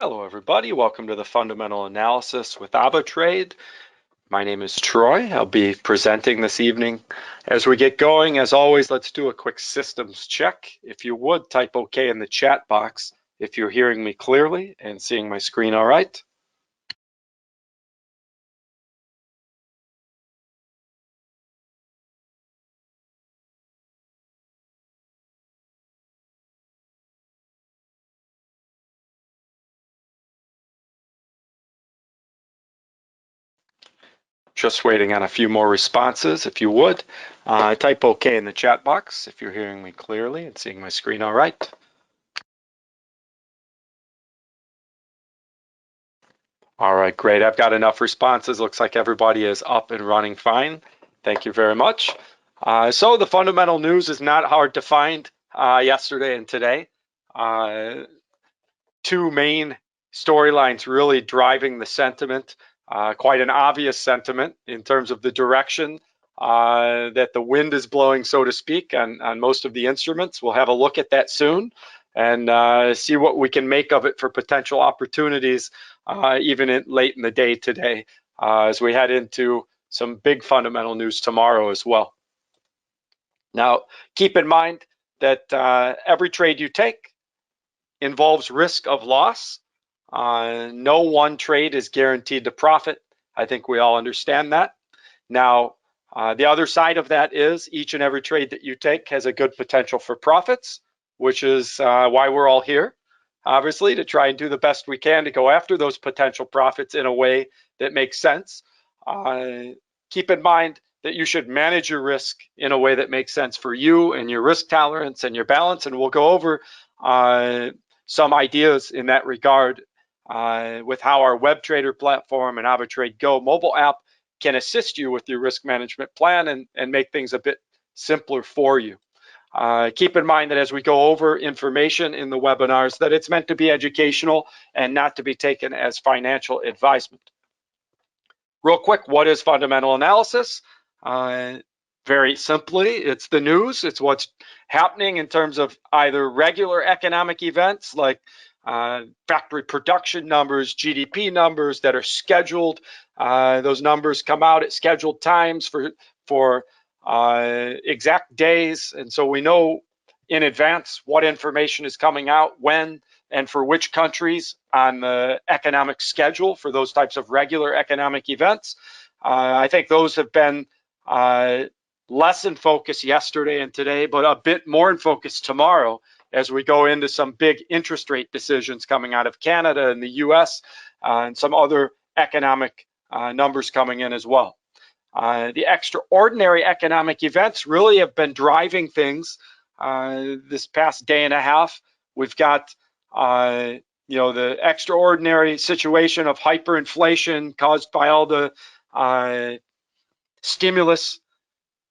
Hello, everybody. Welcome to the Fundamental Analysis with AvaTrade. My name is Troy. I'll be presenting this evening. As we get going, as always, let's do a quick systems check. If you would, type OK in the chat box if you're hearing me clearly and seeing my screen all right. Just waiting on a few more responses. If you would, type OK in the chat box if you're hearing me clearly and seeing my screen all right. All right, great. I've got enough responses. Looks like everybody is up and running fine. Thank you very much. So the fundamental news is not hard to find yesterday and today. Two main storylines really driving the sentiment, quite an obvious sentiment in terms of the direction that the wind is blowing, so to speak, on most of the instruments. We'll have a look at that soon and see what we can make of it for potential opportunities, even late in the day today, as we head into some big fundamental news tomorrow as well. Now, keep in mind that every trade you take involves risk of loss. No one trade is guaranteed to profit. I think we all understand that. Now, the other side of that is each and every trade that you take has a good potential for profits, which is why we're all here, obviously, to try and do the best we can to go after those potential profits in a way that makes sense. Keep in mind that you should manage your risk in a way that makes sense for you and your risk tolerance and your balance, and we'll go over some ideas in that regard with how our web trader platform and AvaTrade Go mobile app can assist you with your risk management plan and make things a bit simpler for you. Keep in mind that as we go over information in the webinars, that it's meant to be educational and not to be taken as financial advisement. Real quick, what is fundamental analysis? Very simply, it's the news. It's what's happening in terms of either regular economic events like factory production numbers, GDP numbers that are scheduled. Those numbers come out at scheduled times for exact days, and so we know in advance what information is coming out, when, and for which countries on the economic schedule for those types of regular economic events. I think those have been less in focus yesterday and today, but a bit more in focus tomorrow as we go into some big interest rate decisions coming out of Canada and the US and some other economic numbers coming in as well. The extraordinary economic events really have been driving things this past day and a half. We've got the extraordinary situation of hyperinflation caused by all the stimulus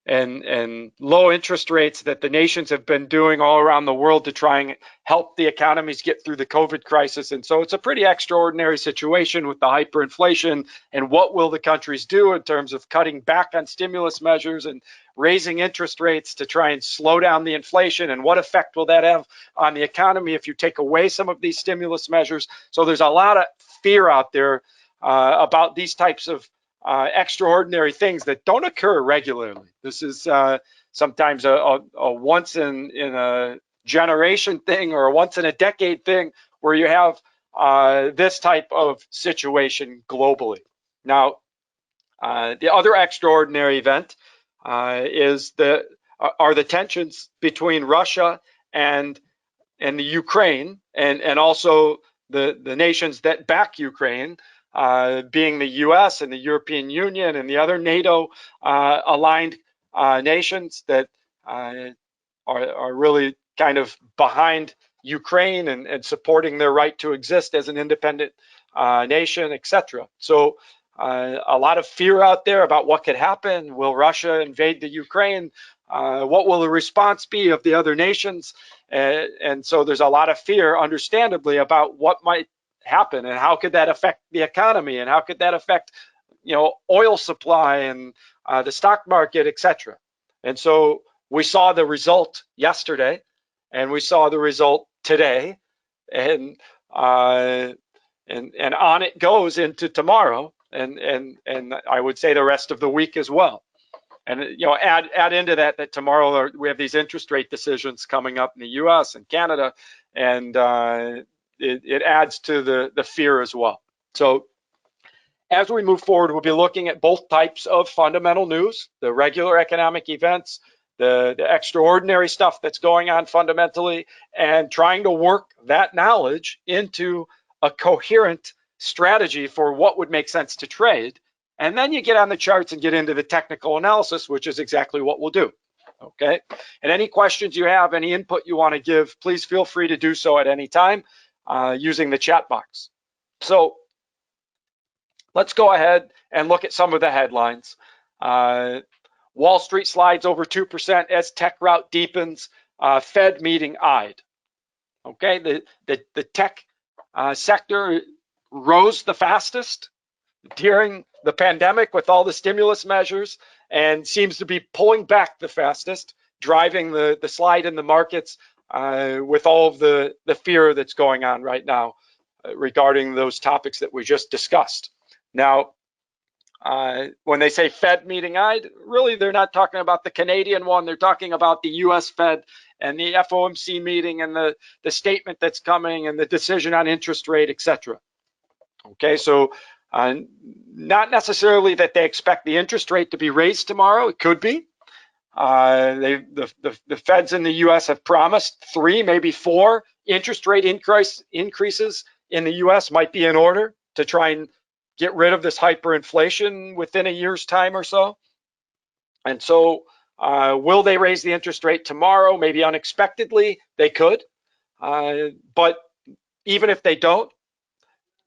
and low interest rates that the nations have been doing all around the world to try and help the economies get through the COVID crisis. And so it's a pretty extraordinary situation with the hyperinflation. And what will the countries do in terms of cutting back on stimulus measures and raising interest rates to try and slow down the inflation? And what effect will that have on the economy if you take away some of these stimulus measures? So there's a lot of fear out there about these types of extraordinary things that don't occur regularly. This is sometimes a once in a generation thing or a once in a decade thing where you have this type of situation globally. Now, the other extraordinary event are the tensions between Russia and the Ukraine and also the nations that back Ukraine, being the US and the European Union and the other NATO aligned nations that are really kind of behind Ukraine and supporting their right to exist as an independent nation, etc. So a lot of fear out there about what could happen. Will Russia invade the Ukraine? What will the response be of the other nations? And so there's a lot of fear, understandably, about what might happen and how could that affect the economy and how could that affect oil supply and the stock market, etc. And so we saw the result yesterday and we saw the result today, and and on it goes into tomorrow, and I would say the rest of the week as well. And add into that tomorrow we have these interest rate decisions coming up in the U.S. and Canada, and it adds to the fear as well. So as we move forward, we'll be looking at both types of fundamental news: the regular economic events, the extraordinary stuff that's going on fundamentally, and trying to work that knowledge into a coherent strategy for what would make sense to trade. And then you get on the charts and get into the technical analysis, which is exactly what we'll do. Okay. And any questions you have, any input you want to give, please feel free to do so at any time using the chat box. So let's go ahead and look at some of the headlines. Wall Street slides over 2% as tech rout deepens. Fed meeting eyed. Okay, the tech sector rose the fastest during the pandemic with all the stimulus measures, and seems to be pulling back the fastest, driving the slide in the markets with all of the fear that's going on right now regarding those topics that we just discussed. Now, when they say Fed meeting eyed, really they're not talking about the Canadian one. They're talking about the US Fed and the FOMC meeting and the statement that's coming and the decision on interest rate, etc. Okay, so not necessarily that they expect the interest rate to be raised tomorrow. It could be. The Feds in the US have promised 3, maybe 4 interest rate increases in the US might be in order to try and get rid of this hyperinflation within a year's time or so. And so will they raise the interest rate tomorrow? Maybe unexpectedly, they could. But even if they don't,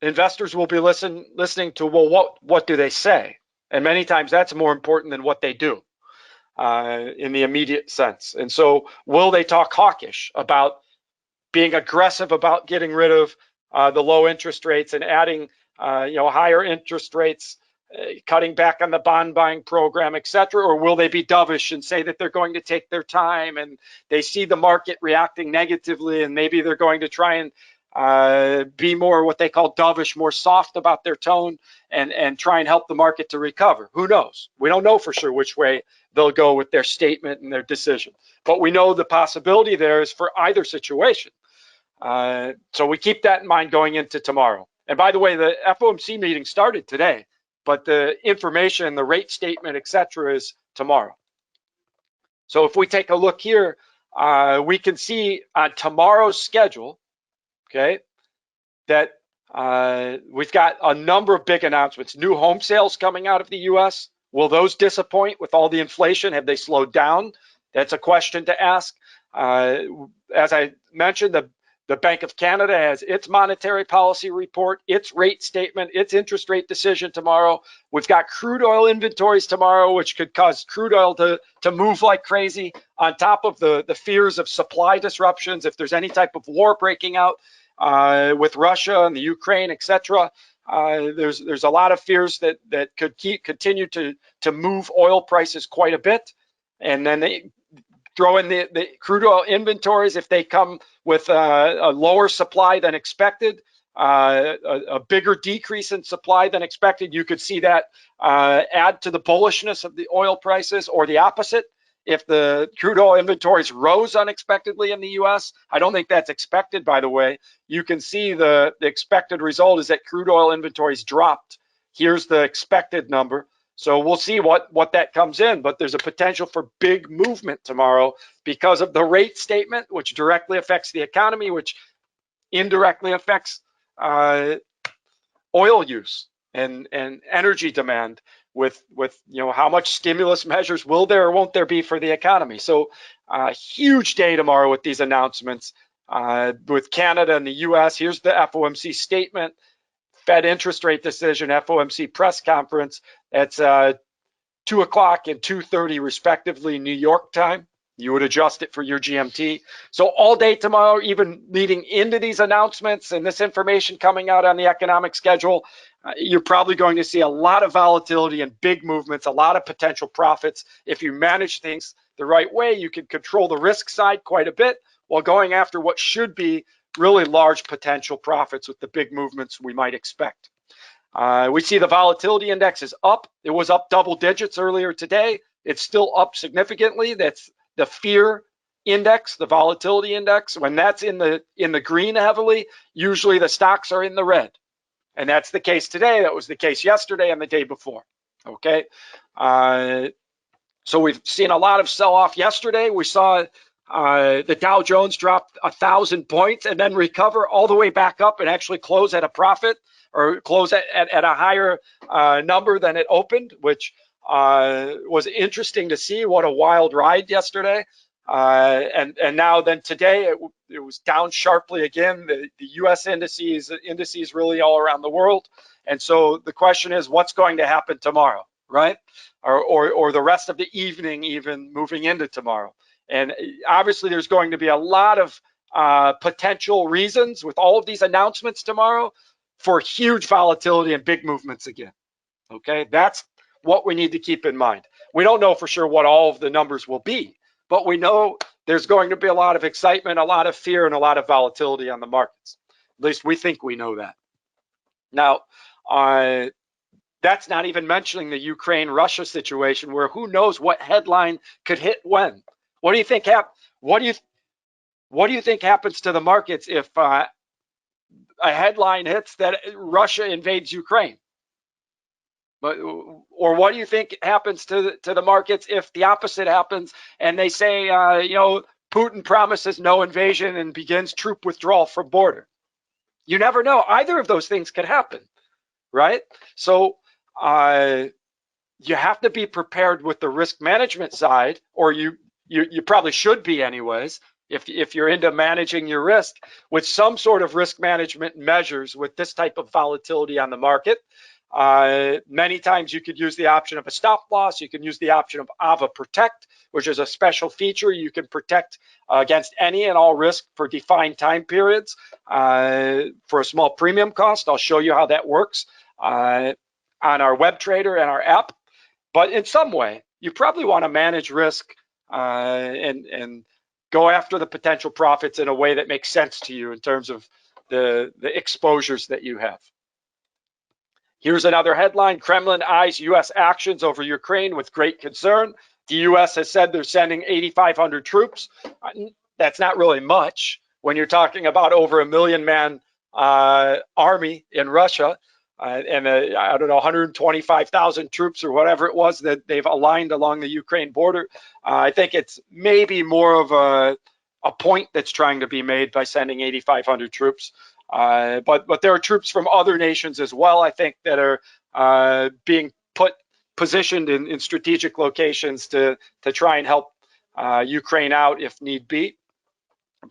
investors will be listening to, well, what do they say? And many times that's more important than what they do in the immediate sense. And so will they talk hawkish about being aggressive about getting rid of the low interest rates and adding higher interest rates, cutting back on the bond buying program, etc., or will they be dovish and say that they're going to take their time and they see the market reacting negatively and maybe they're going to try and be more what they call dovish, more soft about their tone and try and help the market to recover? Who knows? We don't know for sure which way they'll go with their statement and their decision, but we know the possibility there is for either situation. So we keep that in mind going into tomorrow. And by the way, the FOMC meeting started today, but the information, the rate statement, etc., is tomorrow. So if we take a look here, we can see on tomorrow's schedule, okay, that we've got a number of big announcements. New home sales coming out of the US. Will those disappoint with all the inflation? Have they slowed down? That's a question to ask. As I mentioned, the Bank of Canada has its monetary policy report, its rate statement, its interest rate decision tomorrow. We've got crude oil inventories tomorrow, which could cause crude oil to move like crazy, on top of the fears of supply disruptions if there's any type of war breaking out with Russia and the Ukraine, etc. There's a lot of fears that could continue to move oil prices quite a bit. And then they throw in the crude oil inventories. If they come with a lower supply than expected, a bigger decrease in supply than expected, you could see that add to the bullishness of the oil prices, or the opposite. If the crude oil inventories rose unexpectedly in the US, I don't think that's expected, by the way. You can see the expected result is that crude oil inventories dropped. Here's the expected number. So we'll see what that comes in, but there's a potential for big movement tomorrow because of the rate statement, which directly affects the economy, which indirectly affects oil use and energy demand with how much stimulus measures will there or won't there be for the economy. So huge day tomorrow with these announcements with Canada and the US. Here's the FOMC statement, Fed interest rate decision, FOMC press conference. It's 2 o'clock and 2:30 respectively New York time. You would adjust it for your GMT. So all day tomorrow, even leading into these announcements and this information coming out on the economic schedule, you're probably going to see a lot of volatility and big movements, a lot of potential profits. If you manage things the right way, you can control the risk side quite a bit while going after what should be really large potential profits with the big movements we might expect. We see the volatility index is up. It was up double digits earlier today. It's still up significantly. That's the fear index, the volatility index. When that's in the green heavily, usually the stocks are in the red. And that's the case today. That was the case yesterday and the day before. Okay. So we've seen a lot of sell-off yesterday. We saw the Dow Jones drop 1,000 points and then recover all the way back up and actually close at a profit, or close at a higher number than it opened, which was interesting to see. What a wild ride yesterday. And now then today it was down sharply again. The U.S. indices really all around the world. And so the question is, what's going to happen tomorrow, right? Or the rest of the evening, even moving into tomorrow. And obviously there's going to be a lot of potential reasons with all of these announcements tomorrow for huge volatility and big movements again. Okay, that's what we need to keep in mind. We don't know for sure what all of the numbers will be, but we know there's going to be a lot of excitement, a lot of fear, and a lot of volatility on the markets. At least we think we know that. Now, that's not even mentioning the Ukraine-Russia situation, where who knows what headline could hit when. What do you think what do you think happens to the markets if a headline hits that Russia invades Ukraine? Or what do you think happens to the markets if the opposite happens and they say, Putin promises no invasion and begins troop withdrawal from border? You never know. Either of those things could happen, right? So you have to be prepared with the risk management side, or you probably should be anyways, if you're into managing your risk with some sort of risk management measures with this type of volatility on the market. Many times you could use the option of a stop loss. You can use the option of AVA Protect, which is a special feature. You can protect against any and all risk for defined time periods for a small premium cost. I'll show you how that works on our web trader and our app. But in some way, you probably want to manage risk and go after the potential profits in a way that makes sense to you in terms of the exposures that you have. Here's another headline: Kremlin eyes U.S. actions over Ukraine with great concern. The U.S. has said they're sending 8,500 troops. That's not really much when you're talking about over 1 million-man army in Russia and I don't know, 125,000 troops or whatever it was that they've aligned along the Ukraine border. I think it's maybe more of a point that's trying to be made by sending 8,500 troops. But there are troops from other nations as well, I think, that are being positioned in strategic locations to try and help Ukraine out if need be.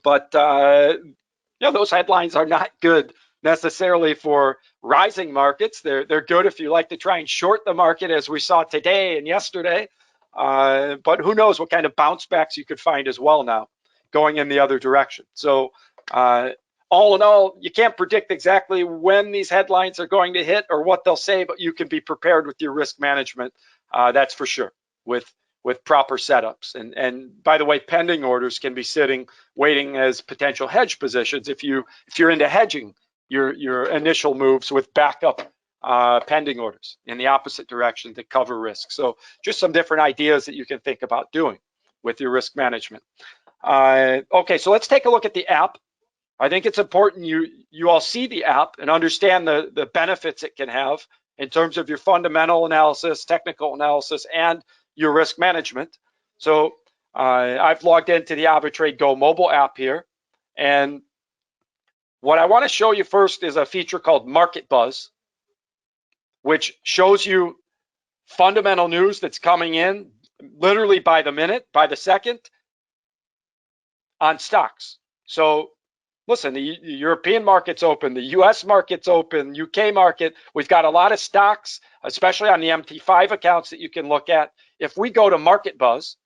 But those headlines are not good necessarily for rising markets. They're good if you like to try and short the market, as we saw today and yesterday. But who knows what kind of bounce backs you could find as well now, going in the other direction. So all in all, you can't predict exactly when these headlines are going to hit or what they'll say, but you can be prepared with your risk management. That's for sure, with proper setups. And by the way, pending orders can be sitting, waiting as potential hedge positions if you're into hedging your initial moves with backup pending orders in the opposite direction to cover risk. So just some different ideas that you can think about doing with your risk management. Okay, so let's take a look at the app. I think it's important you all see the app and understand the benefits it can have in terms of your fundamental analysis, technical analysis, and your risk management. So I've logged into the AvaTrade Go mobile app here, and what I want to show you first is a feature called Market Buzz, which shows you fundamental news that's coming in literally by the minute, by the second, on stocks. So listen, the European market's open, the US market's open, UK market. We've got a lot of stocks, especially on the MT5 accounts that you can look at. If we go to Market Buzz,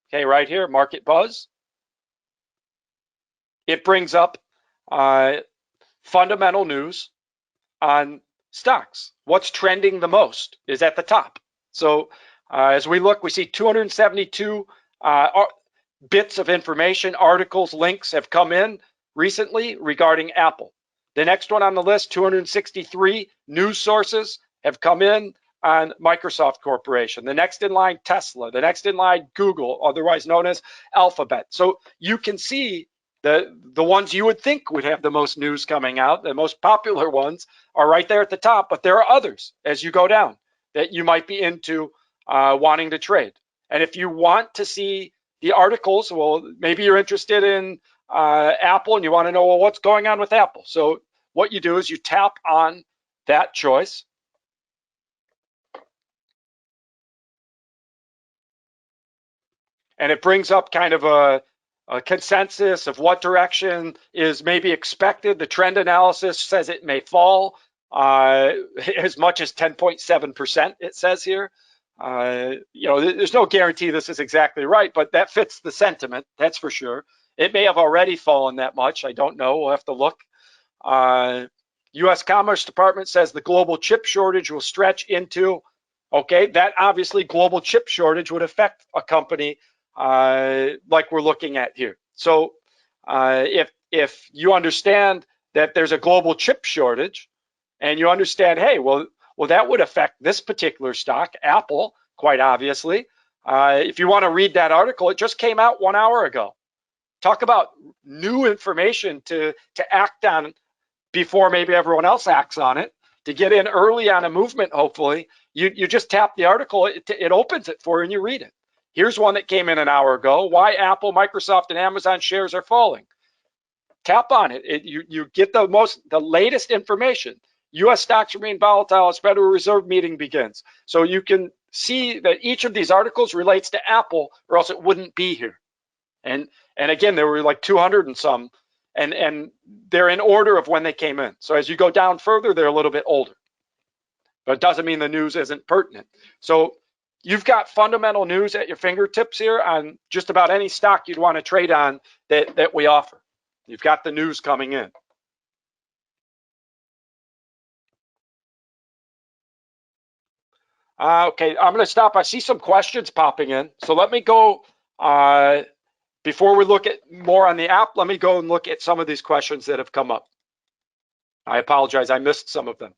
okay, right here, Market Buzz, it brings up fundamental news on stocks. What's trending the most is at the top. So as we look, we see 272 bits of information, articles, links have come in. recently regarding Apple. The next one on the list, 263 news sources have come in on Microsoft Corporation. The next in line, Tesla. The next in line, Google, otherwise known as Alphabet. So you can see the ones you would think would have the most news coming out, the most popular ones are right there at the top, but there are others as you go down that you might be into wanting to trade. And if you want to see the articles, well, maybe you're interested in Apple and you want to know, well, what's going on with Apple? So what you do is you tap on that choice. And it brings up kind of a consensus of what direction is maybe expected. The trend analysis says it may fall as much as 10.7%, it says here. There's no guarantee this is exactly right, but that fits the sentiment, that's for sure. It may have already fallen that much. I don't know. We'll have to look. U.S. Commerce Department says the global chip shortage will stretch into, okay, that obviously global chip shortage would affect a company like we're looking at here. So if you understand that there's a global chip shortage and you understand, hey, well, that would affect this particular stock, Apple, quite obviously. If you want to read that article, it just came out 1 hour ago. Talk about new information to act on before maybe everyone else acts on it, to get in early on a movement, hopefully. You just tap the article, it opens it for you and you read it. Here's one that came in 1 hour ago. Why Apple, Microsoft, and Amazon shares are falling. Tap on it. You get the latest information. U.S. stocks remain volatile as Federal Reserve meeting begins. So you can see that each of these articles relates to Apple, or else it wouldn't be here. And again, there were like 200 and some, and they're in order of when they came in. So as you go down further, they're a little bit older. But it doesn't mean the news isn't pertinent. So you've got fundamental news at your fingertips here on just about any stock you'd want to trade on that we offer. You've got the news coming in. Okay, I'm going to stop. I see some questions popping in. So let me go, before we look at more on the app, let me go and look at some of these questions that have come up. I apologize, I missed some of them.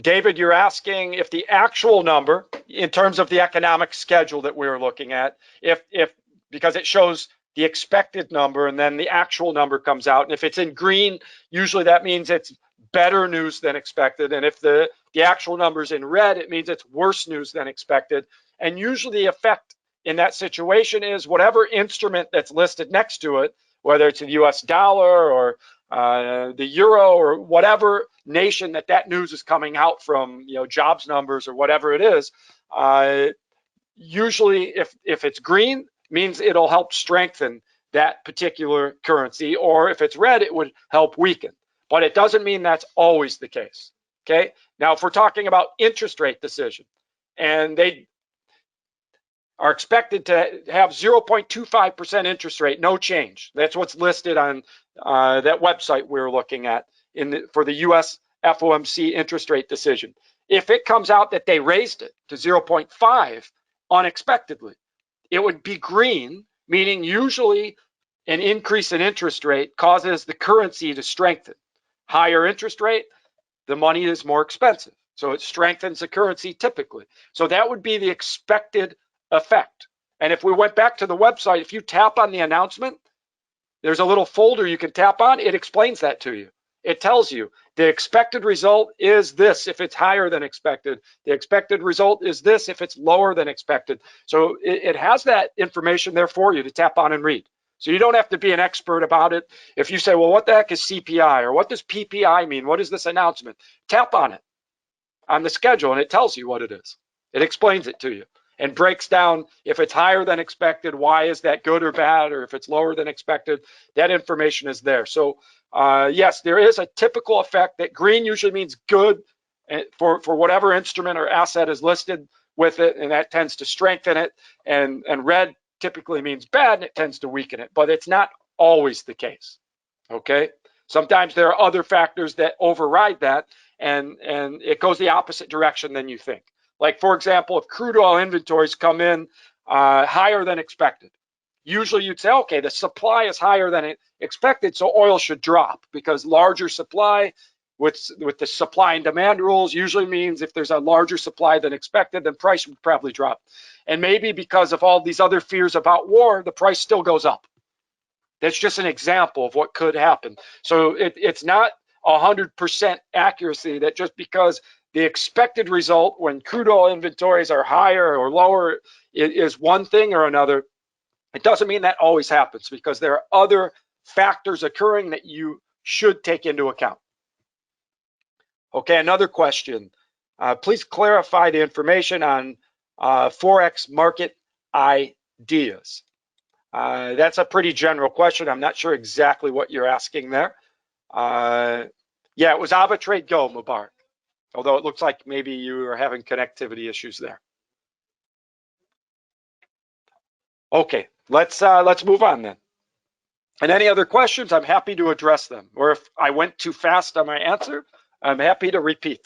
David, you're asking if the actual number, in terms of the economic schedule that we were looking at, if because it shows the expected number and then the actual number comes out, and if it's in green, usually that means it's better news than expected, and if the actual number is in red, it means it's worse news than expected. And usually the effect in that situation is whatever instrument that's listed next to it, whether it's the US dollar or the euro or whatever nation that news is coming out from, jobs numbers or whatever it is, usually if it's green, means it'll help strengthen that particular currency, or if it's red, it would help weaken. But it doesn't mean that's always the case, okay? Now, if we're talking about interest rate decision, and they are expected to have 0.25% interest rate, no change. That's what's listed on that website we were looking at for the US FOMC interest rate decision. If it comes out that they raised it to 0.5 unexpectedly, it would be green, meaning usually an increase in interest rate causes the currency to strengthen. Higher interest rate, the money is more expensive. So it strengthens the currency typically. So that would be the expected effect. And if we went back to the website, if you tap on the announcement, there's a little folder you can tap on. It explains that to you. It tells you the expected result is this if it's higher than expected. The expected result is this if it's lower than expected. So it has that information there for you to tap on and read. So you don't have to be an expert about it. If you say, well, what the heck is CPI, or what does PPI mean? What is this announcement? Tap on it on the schedule and it tells you what it is. It explains it to you and breaks down if it's higher than expected, why is that good or bad, or if it's lower than expected, that information is there. So yes, there is a typical effect that green usually means good for whatever instrument or asset is listed with it, and that tends to strengthen it, and red typically means bad and it tends to weaken it, but it's not always the case, okay? Sometimes there are other factors that override that, and it goes the opposite direction than you think. Like, for example, if crude oil inventories come in higher than expected, usually you'd say, okay, the supply is higher than expected, so oil should drop, because larger supply with the supply and demand rules usually means if there's a larger supply than expected, then price would probably drop. And maybe because of all these other fears about war, the price still goes up. That's just an example of what could happen. So it's not 100% accuracy that just because the expected result when crude oil inventories are higher or lower is one thing or another. It doesn't mean that always happens, because there are other factors occurring that you should take into account. Okay, another question. Please clarify the information on Forex market ideas. That's a pretty general question. I'm not sure exactly what you're asking there. Yeah, it was AvaTrade Go, Mubarak. Although it looks like maybe you are having connectivity issues there. Okay, let's move on then. And any other questions, I'm happy to address them. Or if I went too fast on my answer, I'm happy to repeat.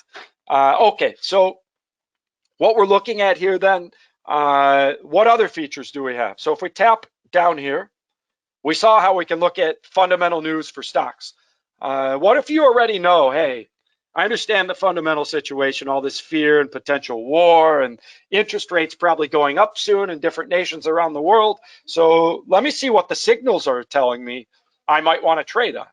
Okay, so what we're looking at here then, what other features do we have? So if we tap down here, we saw how we can look at fundamental news for stocks. What if you already know, hey, I understand the fundamental situation, all this fear and potential war and interest rates probably going up soon in different nations around the world. So let me see what the signals are telling me I might want to trade on.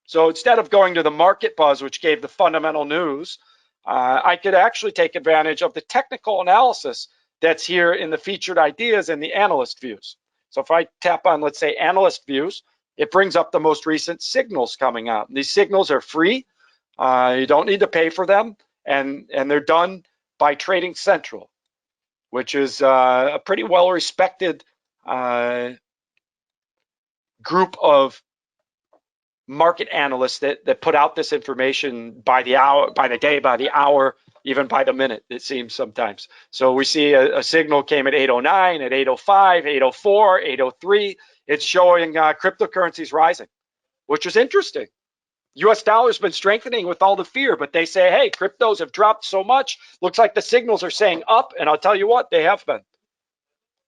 So instead of going to the market buzz, which gave the fundamental news, I could actually take advantage of the technical analysis that's here in the featured ideas and the analyst views. So if I tap on, let's say, analyst views, it brings up the most recent signals coming out. These signals are free. You don't need to pay for them, and they're done by Trading Central, which is a pretty well-respected group of market analysts that put out this information by the hour, by the day, by the hour, even by the minute, it seems sometimes. So we see a signal came at 8:09, at 8:05, 8:04, 8:03. It's showing cryptocurrencies rising, which is interesting. US dollar's been strengthening with all the fear, but they say, hey, cryptos have dropped so much. Looks like the signals are saying up, and I'll tell you what, they have been.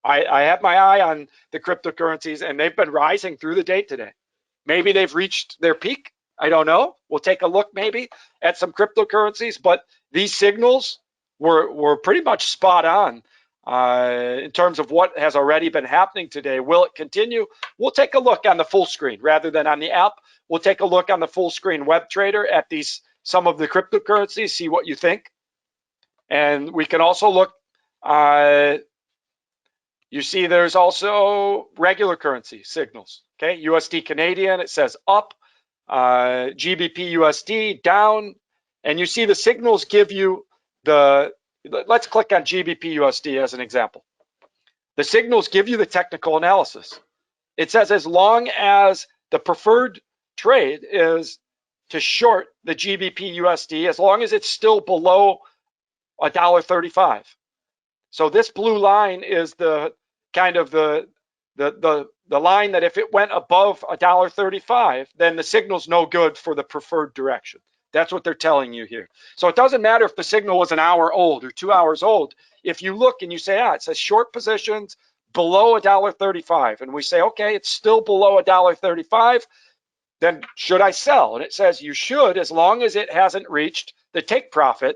I have my eye on the cryptocurrencies, and they've been rising through the day today. Maybe they've reached their peak. I don't know. We'll take a look maybe at some cryptocurrencies, but these signals were pretty much spot on in terms of what has already been happening today. Will it continue? We'll take a look on the full screen rather than on the app. We'll take a look on the full screen web trader at some of the cryptocurrencies, see what you think. And we can also look, you see there's also regular currency signals, okay? USD Canadian, it says up, GBP USD down, and you see the signals give you let's click on GBP USD as an example. The signals give you the technical analysis. It says as long as the preferred trade is to short the GBP USD, as long as it's still below $1.35. So this blue line is the kind of the line that if it went above $1.35, then the signal's no good for the preferred direction. That's what they're telling you here. So it doesn't matter if the signal was an hour old or 2 hours old. If you look and you say, it says short positions below $1.35, and we say, okay, it's still below $1.35, then should I sell? And it says you should, as long as it hasn't reached the take profit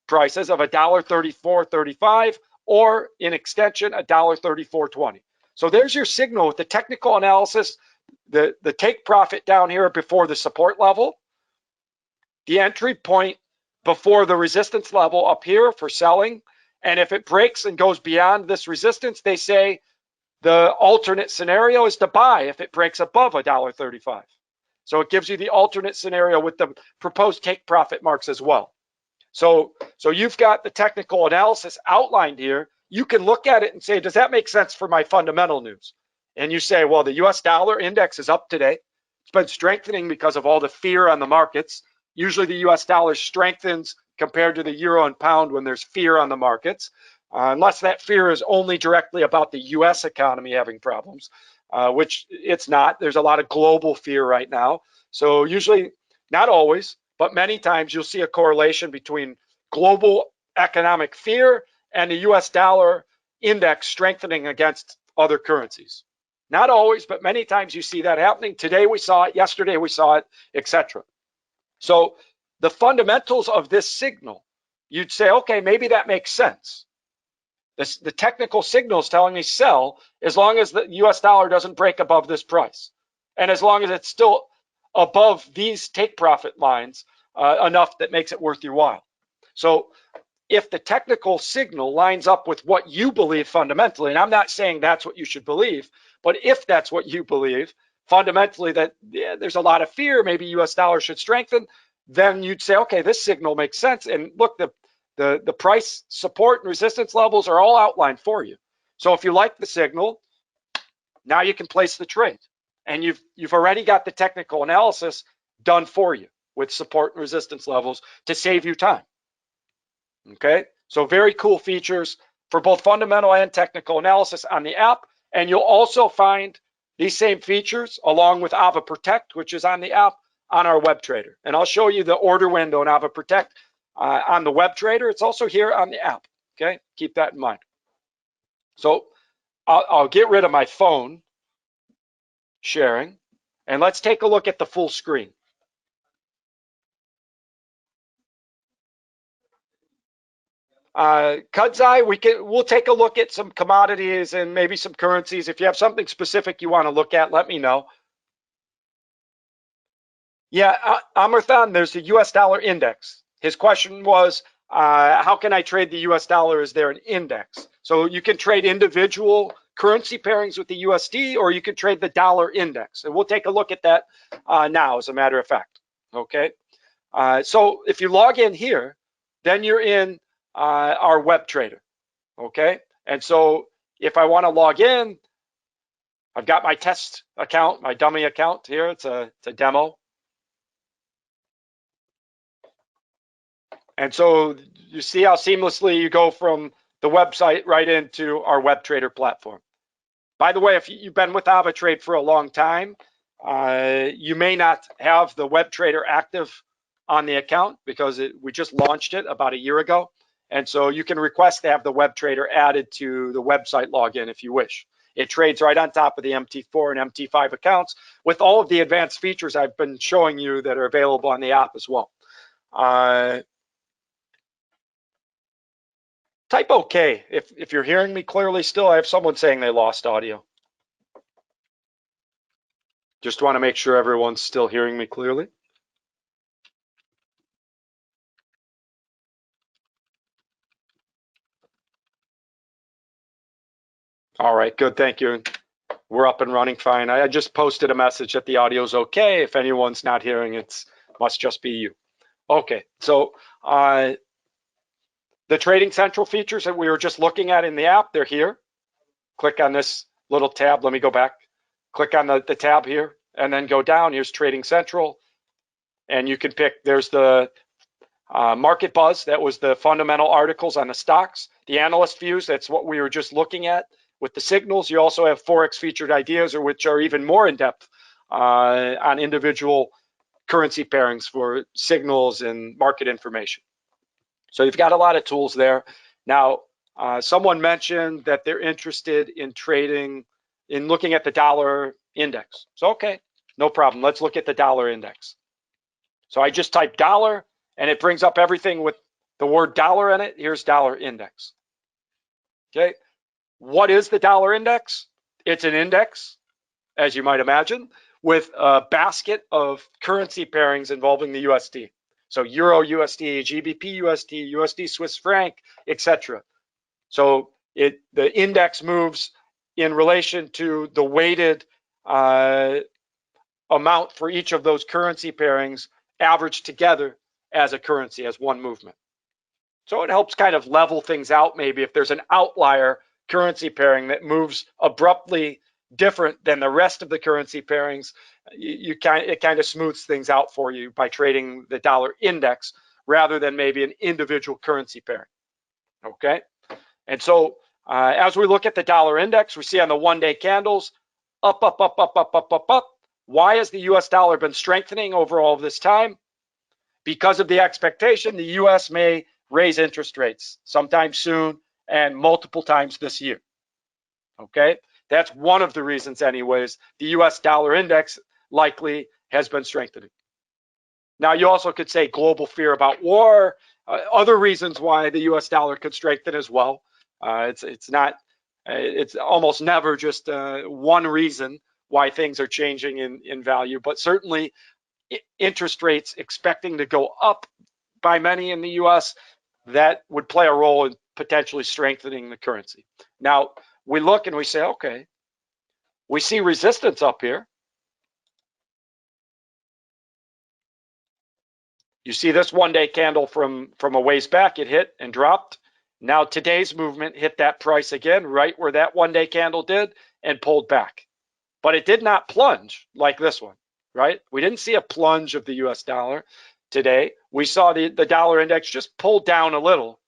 prices of $1.34.35 or in extension $1.34.20. So there's your signal with the technical analysis, the take profit down here before the support level, the entry point before the resistance level up here for selling. And if it breaks and goes beyond this resistance, they say the alternate scenario is to buy if it breaks above $1.35. So it gives you the alternate scenario with the proposed take profit marks as well. So you've got the technical analysis outlined here. You can look at it and say, does that make sense for my fundamental news? And you say, well, the US dollar index is up today. It's been strengthening because of all the fear on the markets. Usually the US dollar strengthens compared to the euro and pound when there's fear on the markets, unless that fear is only directly about the US economy having problems, which it's not. There's a lot of global fear right now. So usually, not always, but many times you'll see a correlation between global economic fear and the US dollar index strengthening against other currencies. Not always, but many times you see that happening. Today we saw it, yesterday we saw it, etc. So the fundamentals of this signal, you'd say, okay, maybe that makes sense. The technical signal is telling me sell as long as the US dollar doesn't break above this price. And as long as it's still above these take profit lines enough that makes it worth your while. So if the technical signal lines up with what you believe fundamentally, and I'm not saying that's what you should believe, but if that's what you believe, fundamentally that there's a lot of fear, maybe US dollar should strengthen, then you'd say, okay, this signal makes sense. And look, the price support and resistance levels are all outlined for you. So if you like the signal, now you can place the trade. And you've already got the technical analysis done for you with support and resistance levels to save you time. Okay, so very cool features for both fundamental and technical analysis on the app. And you'll also find these same features along with Ava Protect, which is on the app, on our web trader. And I'll show you the order window in Ava Protect on the web trader. It's also here on the app. Okay, keep that in mind. So I'll get rid of my phone sharing and let's take a look at the full screen. Kudzai, we'll take a look at some commodities and maybe some currencies. If you have something specific you want to look at, let me know. Yeah, Amarthan, there's the US dollar index. His question was, how can I trade the US dollar? Is there an index? So you can trade individual currency pairings with the USD, or you can trade the dollar index. And we'll take a look at that now, as a matter of fact. Okay. So if you log in here, then you're in our web trader. Okay. And so if I want to log in, I've got my test account, my dummy account here. It's a demo. And so you see how seamlessly you go from the website right into our web trader platform. By the way, if you've been with AvaTrade for a long time, you may not have the web trader active on the account because we just launched it about a year ago. And so you can request to have the web trader added to the website login if you wish. It trades right on top of the MT4 and MT5 accounts with all of the advanced features I've been showing you that are available on the app as well. Type OK if you're hearing me clearly still. I have someone saying they lost audio. Just want to make sure everyone's still hearing me clearly. All right, good, thank you. We're up and running fine. I just posted a message that the audio's okay. If anyone's not hearing, it must just be you. Okay, so the Trading Central features that we were just looking at in the app, they're here. Click on this little tab. Let me go back. Click on the tab here and then go down. Here's Trading Central. And you can pick, there's the Market Buzz. That was the fundamental articles on the stocks. The analyst views, that's what we were just looking at. With the signals, you also have Forex featured ideas, or which are even more in depth on individual currency pairings for signals and market information. So you've got a lot of tools there. Now, someone mentioned that they're interested in trading, in looking at the dollar index. So, okay, no problem. Let's look at the dollar index. So I just type dollar and it brings up everything with the word dollar in it. Here's dollar index. Okay. What is the dollar index? It's an index, as you might imagine, with a basket of currency pairings involving the USD. So Euro USD, GBP USD, USD Swiss franc, etc. So the index moves in relation to the weighted amount for each of those currency pairings averaged together as a currency, as one movement. So it helps kind of level things out. Maybe if there's an outlier currency pairing that moves abruptly different than the rest of the currency pairings, it kind of smooths things out for you by trading the dollar index rather than maybe an individual currency pairing. Okay, and so as we look at the dollar index, we see on the one-day candles up, up, up, up, up, up, up, up. Why has the US dollar been strengthening over all of this time? Because of the expectation the US may raise interest rates sometime soon and multiple times this year. Okay, That's one of the reasons anyways the US dollar index likely has been strengthening. Now, you also could say global fear about war, other reasons why the US dollar could strengthen as well. It's almost never just one reason why things are changing in value, but certainly interest rates expecting to go up by many in the US, that would play a role in potentially strengthening the currency. Now, we look and we say, okay, we see resistance up here. You see this one-day candle from a ways back, it hit and dropped. Now today's movement hit that price again, right where that one-day candle did, and pulled back. But it did not plunge like this one, right? We didn't see a plunge of the US dollar today. We saw the dollar index just pull down a little,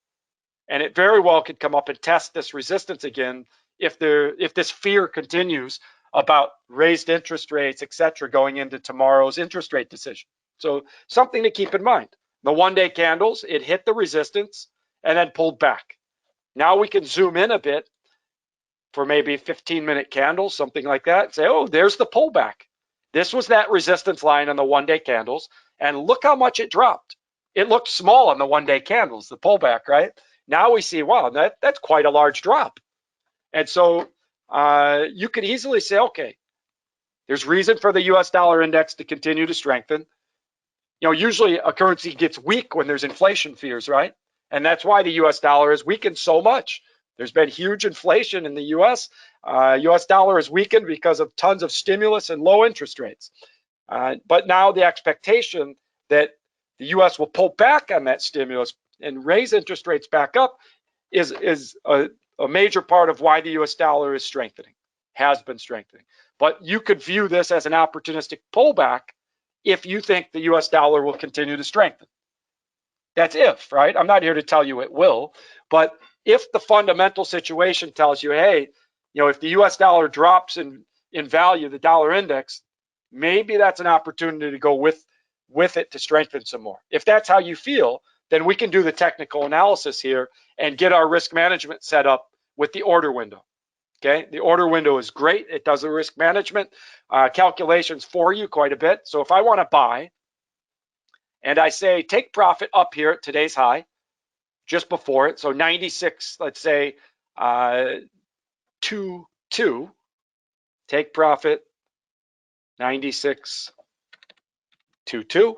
and it very well could come up and test this resistance again if this fear continues about raised interest rates, etc., going into tomorrow's interest rate decision. So something to keep in mind. The one-day candles, it hit the resistance and then pulled back. Now we can zoom in a bit for maybe 15-minute candles, something like that, and say, oh, there's the pullback. This was that resistance line on the one-day candles, and look how much it dropped. It looked small on the one-day candles, the pullback, right? Now we see, wow, that's quite a large drop. And so you could easily say, okay, there's reason for the US dollar index to continue to strengthen. You know, usually a currency gets weak when there's inflation fears, right? And that's why the US dollar has weakened so much. There's been huge inflation in the US. US dollar is weakened because of tons of stimulus and low interest rates. But now the expectation that the US will pull back on that stimulus and raise interest rates back up is a major part of why the US dollar is strengthening, has been strengthening. But you could view this as an opportunistic pullback if you think the US dollar will continue to strengthen. That's if, right? I'm not here to tell you it will, but if the fundamental situation tells you, hey, you know, if the US dollar drops in value, the dollar index, maybe that's an opportunity to go with it to strengthen some more. If that's how you feel, then we can do the technical analysis here and get our risk management set up with the order window. Okay, the order window is great. It does the risk management calculations for you quite a bit. So if I want to buy and I say take profit up here at today's high, just before it, so 96, let's say 2.2, take profit 96.22,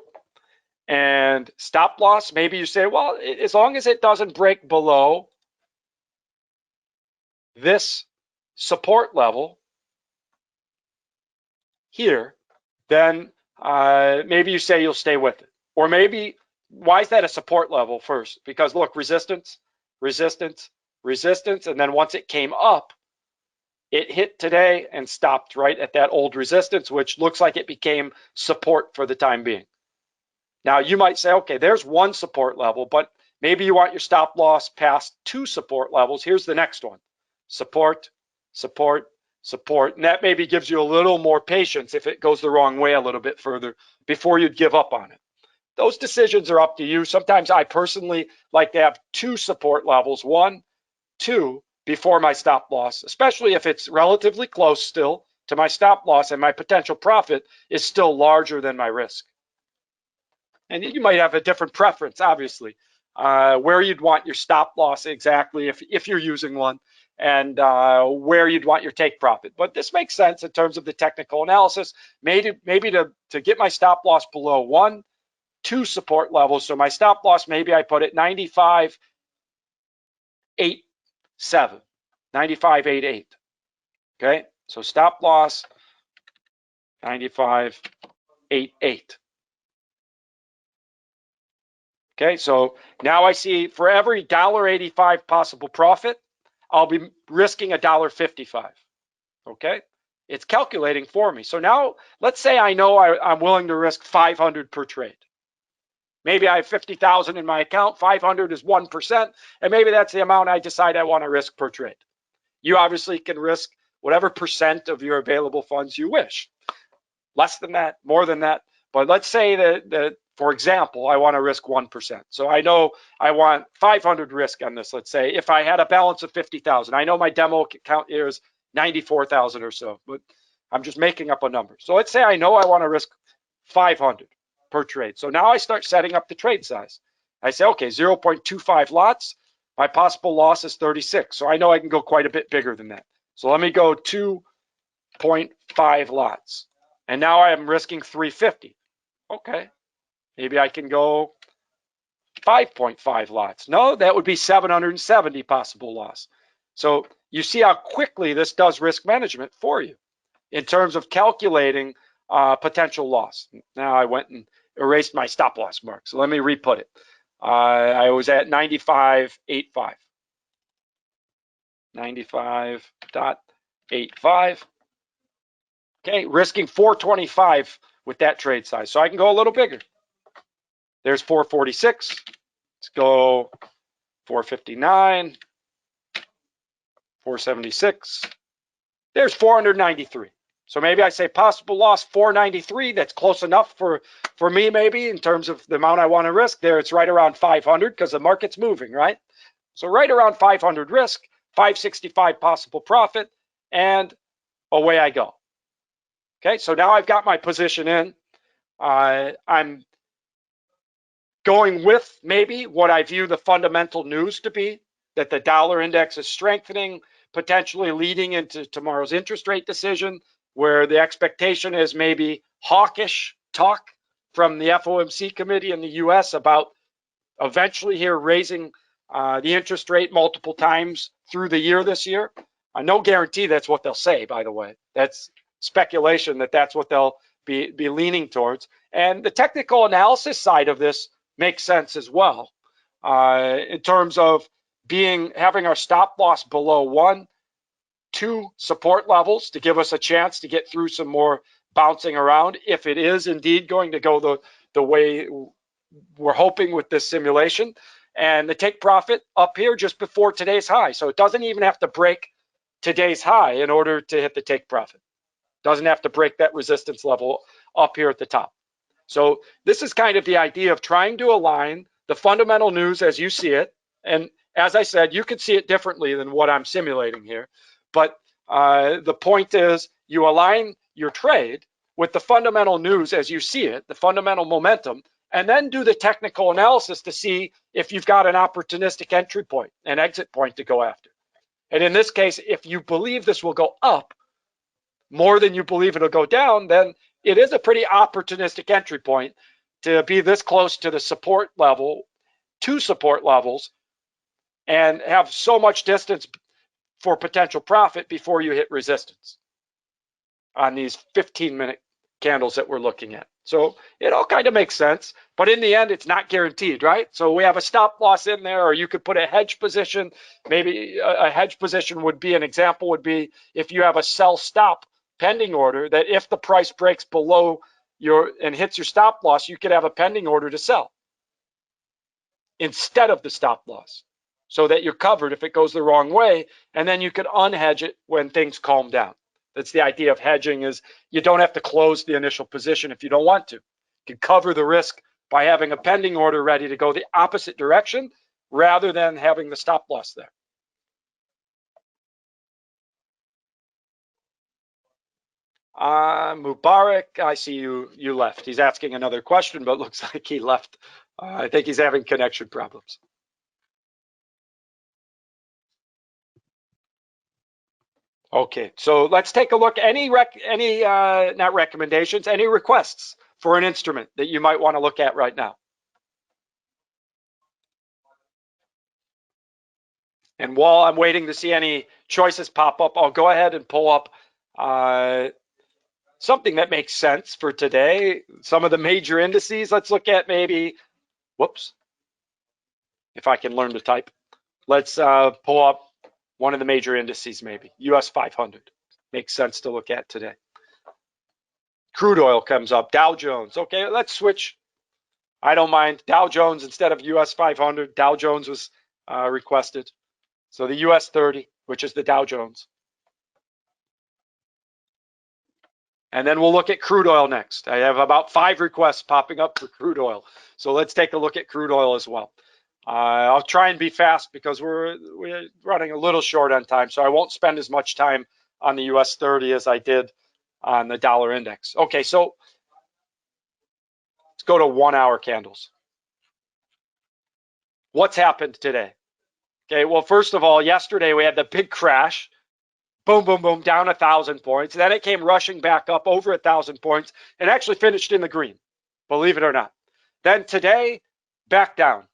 and stop loss, maybe you say, well, as long as it doesn't break below this support level here, then maybe you say you'll stay with it. Or maybe, why is that a support level first? Because look, resistance, resistance, resistance, and then once it came up, it hit today and stopped right at that old resistance, which looks like it became support for the time being. Now you might say, okay, there's one support level, but maybe you want your stop loss past two support levels. Here's the next one, support, support, support, and that maybe gives you a little more patience if it goes the wrong way a little bit further before you'd give up on it. Those decisions are up to you. Sometimes I personally like to have two support levels, 1, 2, before my stop loss, especially if it's relatively close still to my stop loss and my potential profit is still larger than my risk. And you might have a different preference, obviously, where you'd want your stop loss exactly if you're using one, and where you'd want your take profit. But this makes sense in terms of the technical analysis. Maybe to get my stop loss below 1, 2 support levels. So my stop loss, maybe I put it 95.87, 95.88. Okay, so stop loss 95.88. Okay, so now I see for every $1.85 possible profit, I'll be risking $1.55. Okay, it's calculating for me. So now let's say I know I'm willing to risk 500 per trade. Maybe I have 50,000 in my account, 500 is 1%, and maybe that's the amount I decide I want to risk per trade. You obviously can risk whatever percent of your available funds you wish. Less than that, more than that. But let's say that for example, I want to risk 1%. So I know I want 500 risk on this, let's say, if I had a balance of 50,000. I know my demo account here 94,000 or so, but I'm just making up a number. So let's say I know I want to risk 500 per trade. So now I start setting up the trade size. I say, okay, 0.25 lots. My possible loss is 36. So I know I can go quite a bit bigger than that. So let me go 2.5 lots. And now I am risking 350. Okay, maybe I can go 5.5 lots. No, that would be 770 possible loss. So you see how quickly this does risk management for you in terms of calculating potential loss. Now I went and erased my stop loss mark. So let me re-put it. I was at 95.85. 95.85. Okay, risking 425 with that trade size. So I can go a little bigger. There's 446. Let's go 459, 476. There's 493. So maybe I say possible loss 493. That's close enough for me, maybe, in terms of the amount I want to risk. There, it's right around 500 because the market's moving, right? So right around 500 risk, 565 possible profit, and away I go. Okay, so now I've got my position in. I'm going with maybe what I view the fundamental news to be, that the dollar index is strengthening, potentially leading into tomorrow's interest rate decision, where the expectation is maybe hawkish talk from the FOMC committee in the US about eventually here raising the interest rate multiple times through the year this year. No guarantee that's what they'll say, by the way. That's speculation that that's what they'll be leaning towards. And the technical analysis side of this makes sense as well, in terms of having our stop loss below 1, 2 support levels to give us a chance to get through some more bouncing around if it is indeed going to go the way we're hoping with this simulation, and the take profit up here just before today's high. So it doesn't even have to break today's high in order to hit the take profit. Doesn't have to break that resistance level up here at the top. So this is kind of the idea of trying to align the fundamental news as you see it. And as I said, you could see it differently than what I'm simulating here. But the point is you align your trade with the fundamental news as you see it, the fundamental momentum, and then do the technical analysis to see if you've got an opportunistic entry point, an exit point to go after. And in this case, if you believe this will go up more than you believe it'll go down, then it is a pretty opportunistic entry point to be this close to the support level, 2 support levels, and have so much distance for potential profit before you hit resistance on these 15-minute candles that we're looking at. So it all kind of makes sense, but in the end, it's not guaranteed, right? So we have a stop loss in there, or you could put a hedge position. Maybe a hedge position would be, an example would be if you have a sell stop pending order, that if the price breaks below and hits your stop loss, you could have a pending order to sell instead of the stop loss, so that you're covered if it goes the wrong way, and then you could unhedge it when things calm down. That's the idea of hedging, is you don't have to close the initial position if you don't want to. You can cover the risk by having a pending order ready to go the opposite direction rather than having the stop loss there. Mubarak, I see you left. He's asking another question, but looks like he left. I think he's having connection problems. Okay, so let's take a look. Any not recommendations, any requests for an instrument that you might want to look at right now? And while I'm waiting to see any choices pop up, I'll go ahead and pull up something that makes sense for today. Some of the major indices. Let's look at maybe, whoops, if I can learn to type. Let's pull up one of the major indices, maybe US 500. Makes sense to look at today. Crude oil comes up, Dow Jones. Okay, let's switch. I don't mind. Dow Jones instead of US 500. Dow Jones was requested. So the US 30, which is the Dow Jones. And then we'll look at crude oil next. I have about 5 requests popping up for crude oil. So let's take a look at crude oil as well. I'll try and be fast because we're running a little short on time, so I won't spend as much time on the US 30 as I did on the dollar index. Okay, so let's go to 1 hour candles. What's happened today? Okay, well, first of all, yesterday we had the big crash. Boom, boom, boom, down 1,000 points. Then it came rushing back up over 1,000 points and actually finished in the green, believe it or not. Then today, back down.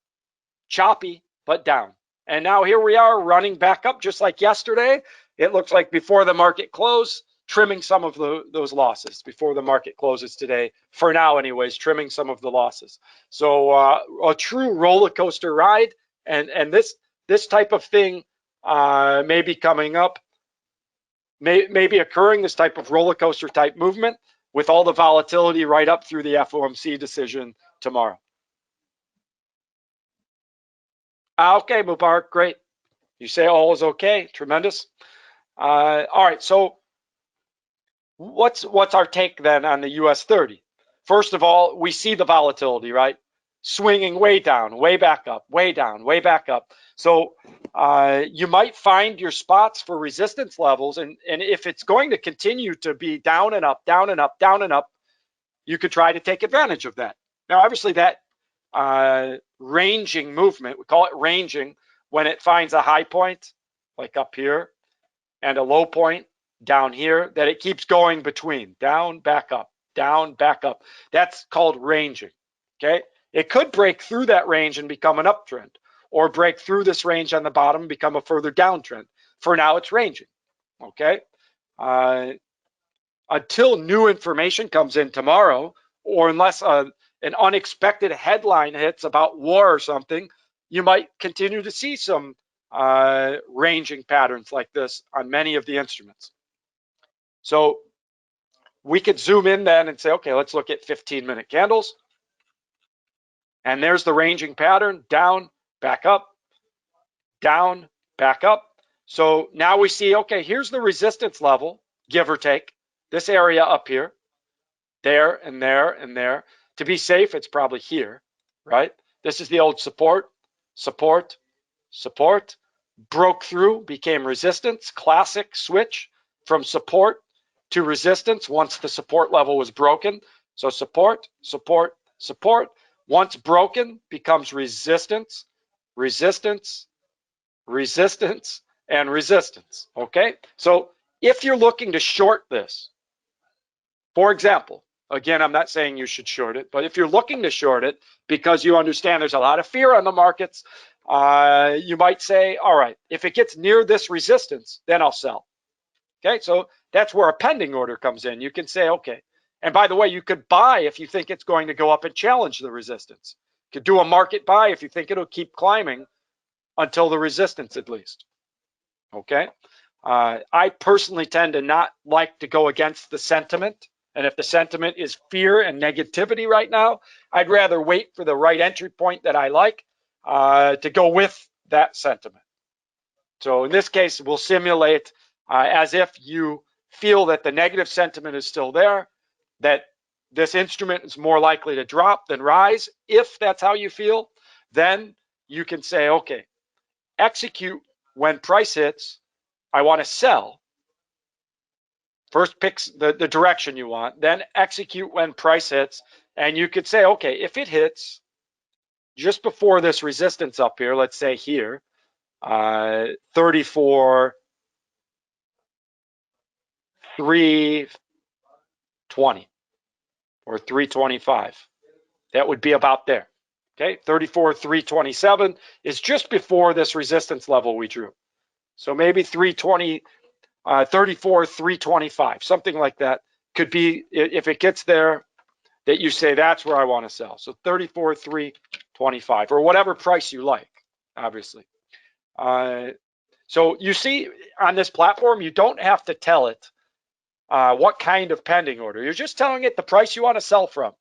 Choppy, but down. And now here we are running back up just like yesterday. It looks like before the market close, trimming some of those losses before the market closes today. For now, anyways, trimming some of the losses. So a true roller coaster ride, and this type of thing may be coming up, may be occurring. This type of roller coaster type movement with all the volatility right up through the FOMC decision tomorrow. Okay, Mubarak, great. You say all is okay, tremendous. All right, so what's our take then on the US 30? First of all, we see the volatility, right? Swinging way down, way back up, way down, way back up. So you might find your spots for resistance levels, and if it's going to continue to be down and up, down and up, down and up, you could try to take advantage of that. Now, obviously that ranging movement, we call it ranging, when it finds a high point, like up here, and a low point down here, that it keeps going between, down, back up, down, back up. That's called ranging, okay? It could break through that range and become an uptrend, or break through this range on the bottom and become a further downtrend. For now, it's ranging, okay? Until new information comes in tomorrow, or unless an unexpected headline hits about war or something, you might continue to see some ranging patterns like this on many of the instruments. So we could zoom in then and say, okay, let's look at 15-minute candles. And there's the ranging pattern, down, back up, down, back up. So now we see, okay, here's the resistance level, give or take, this area up here, there and there and there. To be safe, it's probably here, right? This is the old support, support, support, broke through, became resistance, classic switch from support to resistance once the support level was broken. So support, support, support. Once broken, becomes resistance, resistance, resistance, and resistance, okay? So if you're looking to short this, for example, again, I'm not saying you should short it, but if you're looking to short it because you understand there's a lot of fear on the markets, you might say, all right, if it gets near this resistance, then I'll sell. Okay, so that's where a pending order comes in. You can say, okay, and by the way, you could buy if you think it's going to go up and challenge the resistance. You could do a market buy if you think it'll keep climbing until the resistance at least. Okay, I personally tend to not like to go against the sentiment. And if the sentiment is fear and negativity right now, I'd rather wait for the right entry point that I like to go with that sentiment. So in this case, we'll simulate as if you feel that the negative sentiment is still there, that this instrument is more likely to drop than rise. If that's how you feel, then you can say, okay, execute when price hits. I want to sell. First pick the direction you want, then execute when price hits. And you could say, okay, if it hits just before this resistance up here, let's say here, 34, 320 or 325, that would be about there. Okay, 34, 327 is just before this resistance level we drew. So maybe 320, 34, 325, something like that could be, if it gets there, that you say that's where I want to sell. So 34, 325, or whatever price you like, obviously. So you see on this platform, you don't have to tell it what kind of pending order. You're just telling it the price you want to sell from.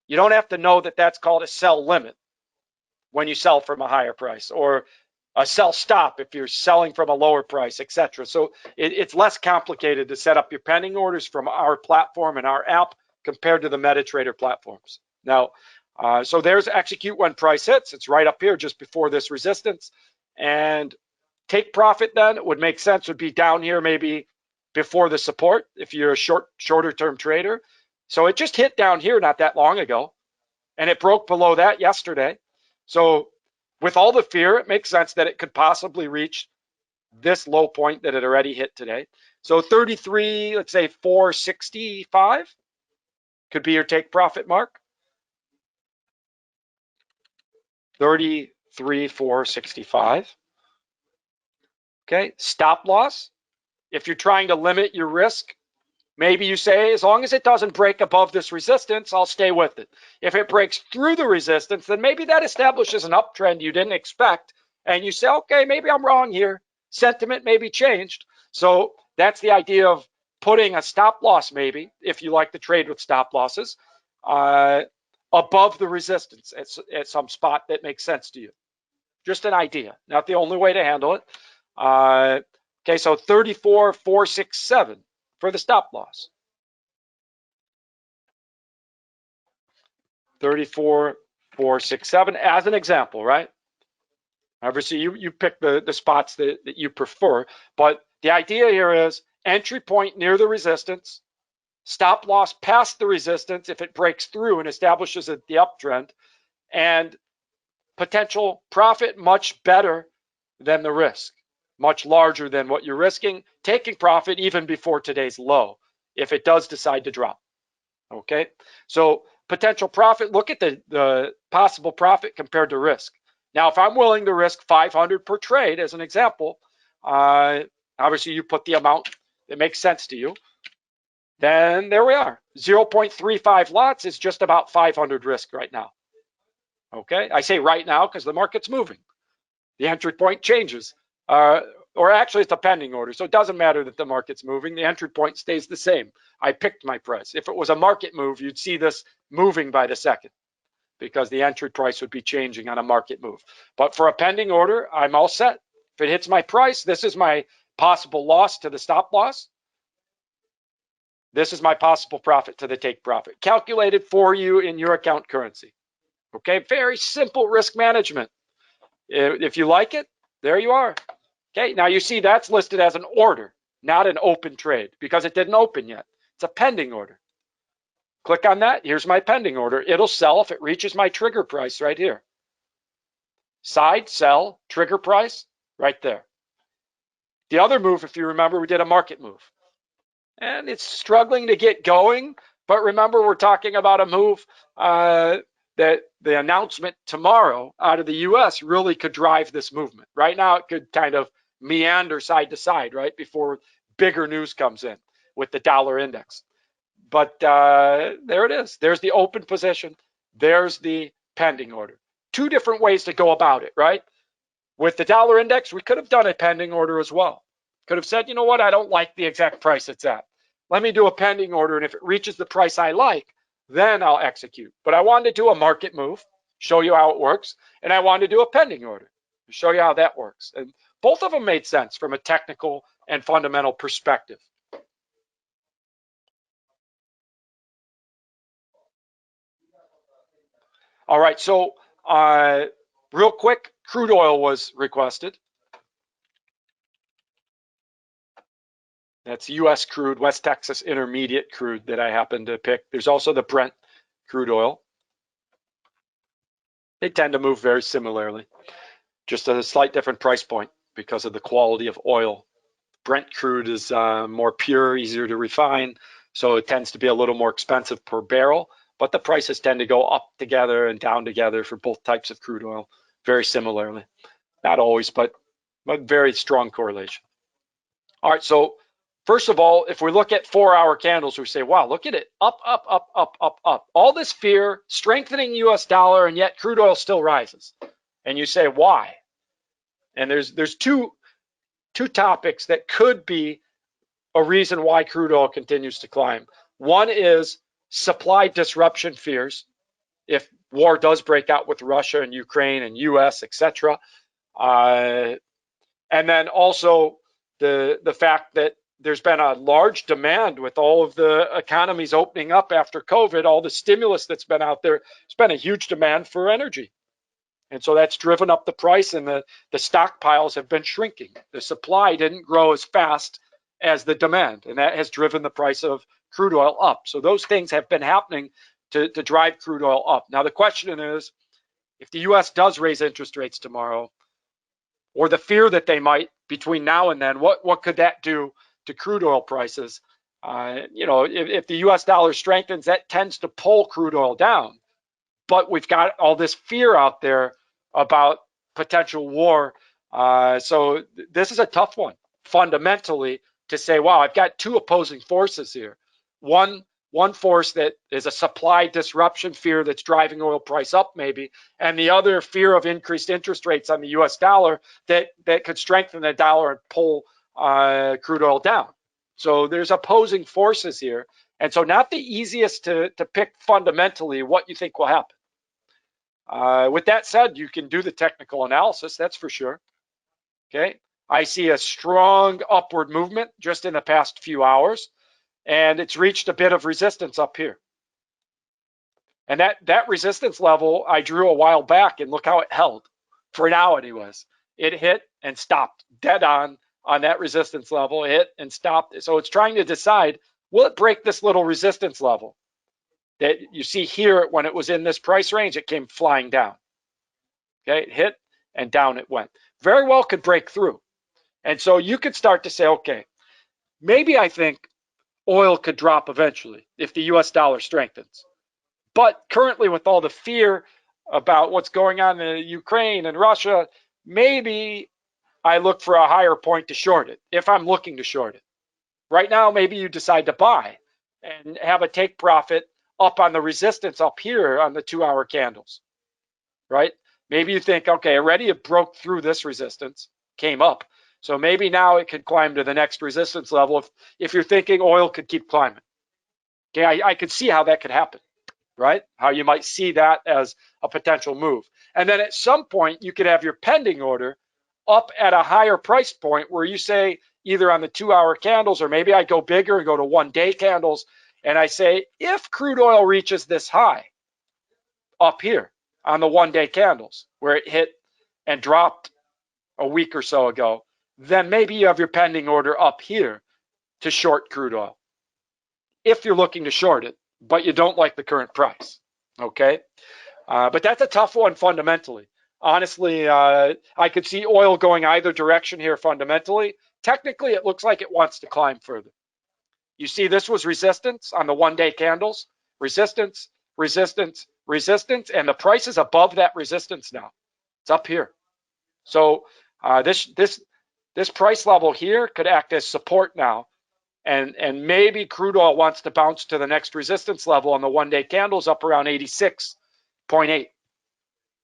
You don't have to know that that's called a sell limit when you sell from a higher price, or a sell stop if you're selling from a lower price, etc. So it's less complicated to set up your pending orders from our platform and our app compared to the MetaTrader platforms. Now, so there's execute when price hits. It's right up here just before this resistance. And take profit then, it would make sense, would be down here maybe before the support if you're a shorter term trader. So it just hit down here not that long ago, and it broke below that yesterday. So with all the fear, it makes sense that it could possibly reach this low point that it already hit today. So 33, let's say 465 could be your take profit mark. 33, 465. Okay, stop loss. If you're trying to limit your risk, maybe you say, as long as it doesn't break above this resistance, I'll stay with it. If it breaks through the resistance, then maybe that establishes an uptrend you didn't expect. And you say, okay, maybe I'm wrong here. Sentiment may be changed. So that's the idea of putting a stop loss, maybe, if you like to trade with stop losses, above the resistance at some spot that makes sense to you. Just an idea, not the only way to handle it. Okay, so 34, 467 for the stop loss. 34, 467 as an example, right? Obviously, you pick the spots that you prefer, but the idea here is entry point near the resistance, stop loss past the resistance if it breaks through and establishes the uptrend, and potential profit much better than the risk, much larger than what you're risking, taking profit even before today's low if it does decide to drop. Okay, so potential profit, look at the possible profit compared to risk. Now, if I'm willing to risk 500 per trade as an example, obviously you put the amount that makes sense to you, then there we are. 0.35 lots is just about 500 risk right now. Okay, I say right now because the market's moving. The entry point changes, or actually it's a pending order, so it doesn't matter that the market's moving. The entry point stays the same. I picked my price. If it was a market move, you'd see this moving by the second because the entry price would be changing on a market move. But for a pending order, I'm all set. If it hits my price, this is my possible loss to the stop loss. This is my possible profit to the take profit, calculated for you in your account currency. Okay, very simple risk management. If you like it, there you are. Okay, now you see that's listed as an order, not an open trade, because it didn't open yet. It's a pending order. Click on that. Here's my pending order. It'll sell if it reaches my trigger price right here. Side, sell, trigger price, right there. The other move, if you remember, we did a market move. And it's struggling to get going, but remember, we're talking about a move that the announcement tomorrow out of the US really could drive this movement. Right now, it could kind of meander side to side, right, before bigger news comes in with the dollar index. But there it is. There's the open position. There's the pending order. Two different ways to go about it, right? With the dollar index, we could have done a pending order as well. Could have said, you know what, I don't like the exact price it's at. Let me do a pending order, and if it reaches the price I like, then I'll execute. But I wanted to do a market move, show you how it works, and I wanted to do a pending order, show you how that works. And both of them made sense from a technical and fundamental perspective. All right, so real quick, crude oil was requested. That's US crude, West Texas Intermediate crude that I happen to pick. There's also the Brent crude oil. They tend to move very similarly, just at a slight different price point because of the quality of oil. Brent crude is more pure, easier to refine, so it tends to be a little more expensive per barrel, but the prices tend to go up together and down together for both types of crude oil very similarly. Not always, but very strong correlation. All right, so first of all, if we look at 4-hour candles, we say, wow, look at it, up, up, up, up, up, up. All this fear, strengthening US dollar, and yet crude oil still rises. And you say, why? And there's two topics that could be a reason why crude oil continues to climb. One is supply disruption fears. If war does break out with Russia and Ukraine and US, etc. And then also the fact that there's been a large demand with all of the economies opening up after COVID, all the stimulus that's been out there, it's been a huge demand for energy. And so that's driven up the price, and the stockpiles have been shrinking. The supply didn't grow as fast as the demand, and that has driven the price of crude oil up. So those things have been happening to drive crude oil up. Now the question is, if the US does raise interest rates tomorrow, or the fear that they might between now and then, what could that do to crude oil prices? If the US dollar strengthens, that tends to pull crude oil down. But we've got all this fear out there about potential war. So this is a tough one, fundamentally, to say, wow, I've got two opposing forces here. One force that is a supply disruption fear that's driving oil price up maybe, and the other fear of increased interest rates on the US dollar that could strengthen the dollar and pull crude oil down. So there's opposing forces here. And so not the easiest to pick fundamentally what you think will happen. With that said, you can do the technical analysis, that's for sure. Okay, I see a strong upward movement just in the past few hours, and it's reached a bit of resistance up here. And that resistance level I drew a while back, and look how it held, for now anyways. It hit and stopped dead on that resistance level, hit and stopped. So it's trying to decide, will it break this little resistance level that you see here? When it was in this price range, it came flying down. Okay, it hit and down it went. Very well could break through. And so you could start to say, okay, maybe I think oil could drop eventually if the US dollar strengthens. But currently, with all the fear about what's going on in Ukraine and Russia, maybe I look for a higher point to short it, if I'm looking to short it. Right now, maybe you decide to buy and have a take profit up on the resistance up here on the 2-hour candles, right? Maybe you think, okay, already it broke through this resistance, came up. So maybe now it could climb to the next resistance level if you're thinking oil could keep climbing. Okay, I could see how that could happen, right? How you might see that as a potential move. And then at some point, you could have your pending order up at a higher price point where you say either on the 2-hour candles, or maybe I go bigger and go to 1-day candles, and I say, if crude oil reaches this high up here on the 1-day candles where it hit and dropped a week or so ago, then maybe you have your pending order up here to short crude oil, if you're looking to short it, but you don't like the current price, okay? But that's a tough one fundamentally. Honestly, I could see oil going either direction here fundamentally. Technically, it looks like it wants to climb further. You see, this was resistance on the 1-day candles, resistance, resistance, resistance, and the price is above that resistance now. It's up here. So this price level here could act as support now, and maybe crude oil wants to bounce to the next resistance level on the 1-day candles up around 86.8.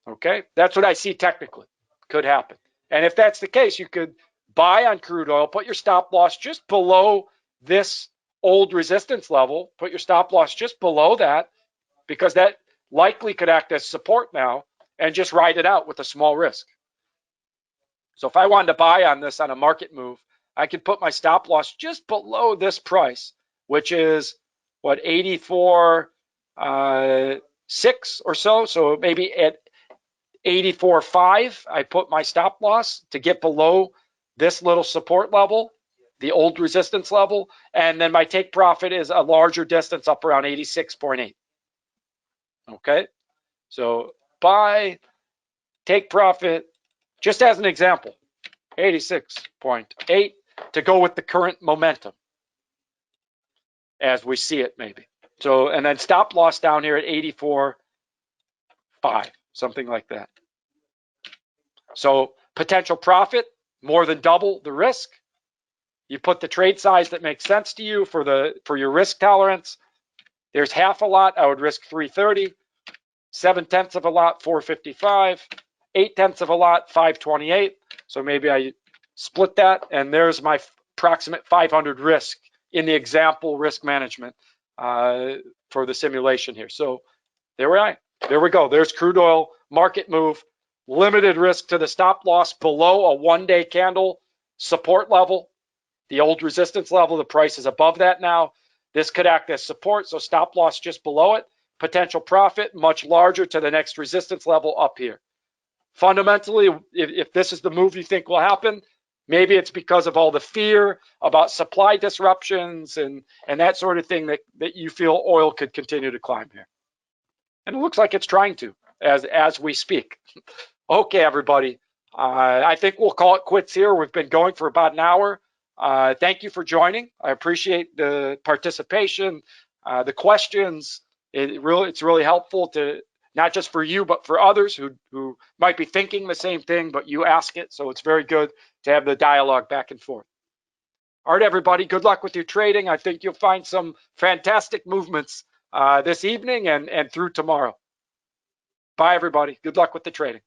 Okay, that's what I see technically could happen. And if that's the case, you could buy on crude oil, put your stop loss just below this old resistance level, put your stop loss just below that, because that likely could act as support now, and just ride it out with a small risk. So if I wanted to buy on this on a market move, I could put my stop loss just below this price, which is what, 84.6 or so. So maybe at 84.5, I put my stop loss to get below this little support level, the old resistance level, and then my take profit is a larger distance up around 86.8. Okay, so buy, take profit, just as an example, 86.8 to go with the current momentum as we see it maybe. So, and then stop loss down here at 84.5, something like that. So potential profit, more than double the risk. You put the trade size that makes sense to you for your risk tolerance. There's half a lot, I would risk 330. 7/10 of a lot, 455. 8/10 of a lot, 528. So maybe I split that, and there's my approximate 500 risk in the example risk management for the simulation here. So there we go. There's crude oil market move, limited risk to the stop loss below a 1-day candle support level, the old resistance level. The price is above that now. This could act as support, so stop loss just below it. Potential profit much larger to the next resistance level up here. Fundamentally, if this is the move you think will happen, Maybe it's because of all the fear about supply disruptions and that sort of thing that you feel oil could continue to climb here. And it looks like it's trying to as we speak. Okay, everybody. I think we'll call it quits here. We've been going for about an hour. Thank you for joining. I appreciate the participation, the questions. It's really helpful to not just for you, but for others who might be thinking the same thing, but you ask it. So it's very good to have the dialogue back and forth. All right, everybody, good luck with your trading. I think you'll find some fantastic movements this evening and through tomorrow. Bye, everybody. Good luck with the trading.